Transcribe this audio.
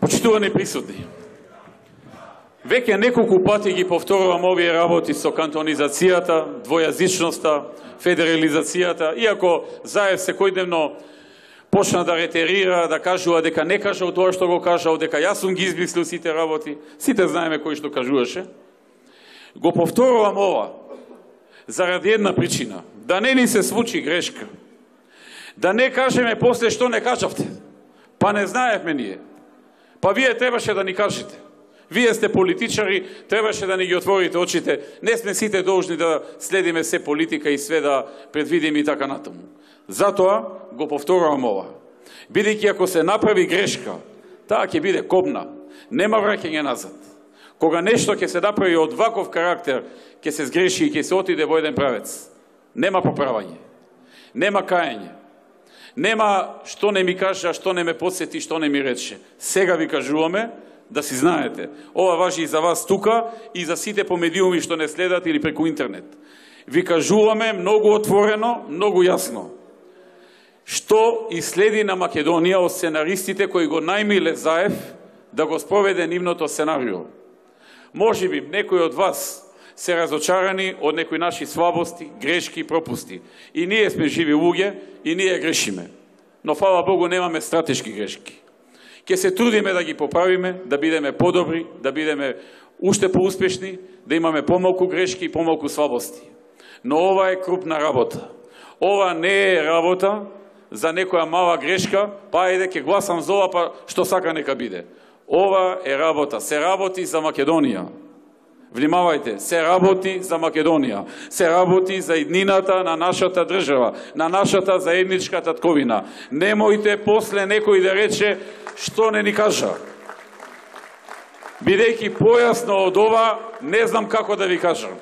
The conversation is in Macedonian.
Почитувани присутни, веќе неколку пати ги повторувам овие работи со кантонизацијата, двојазичноста, федерализацијата, иако Заев секојдневно почна да ретерира, да кажува дека не кажал тоа што го кажал, дека јас сум ги измислил сите работи, сите знаеме кој што кажуваше. Го повторувам ова заради една причина, да не ни се случи грешка, да не кажеме после што не кажавте, па не знаевме ние, па вие требаше да ни кажете. Вие сте политичари, требаше да ни ги отворите очите. Не сме сите должни да следиме се политика и све да предвидиме и така натаму. Затоа го повторувам ова. Бидејќи ако се направи грешка, таа ќе биде кобна. Нема враќање назад. Кога нешто ќе се направи од ваков карактер, ќе се сгреши и ќе се отиде во еден правец. Нема поправање. Нема каење. Нема што не ми кажа, што не ме подсети, што не ми рече. Сега ви кажуваме, да си знаете. Ова важи и за вас тука и за сите по медиуми што не следат или преку интернет. Ви кажуваме многу отворено, многу јасно. Што и следи на Македонија од сценаристите кои го најмиле Заев да го спроведе нивното сценарио. Може би некои од вас се разочарани од некои наши слабости, грешки, пропусти. И ние сме живи луѓе и ние грешиме. Но фала Богу немаме стратешки грешки. Ке се трудиме да ги поправиме, да бидеме подобри, да бидеме уште поуспешни, да имаме помалку грешки и помалку слабости. Но ова е крупна работа. Ова не е работа за некоја мала грешка, па еде ке гласам за ова, па што сака нека биде. Ова е работа, се работи за Македонија. Внимавајте, се работи за Македонија, се работи за иднината на нашата држава, на нашата заедничка татковина. Немојте после некој да рече што не ни кажа. Бидејќи појасно од ова, не знам како да ви кажам.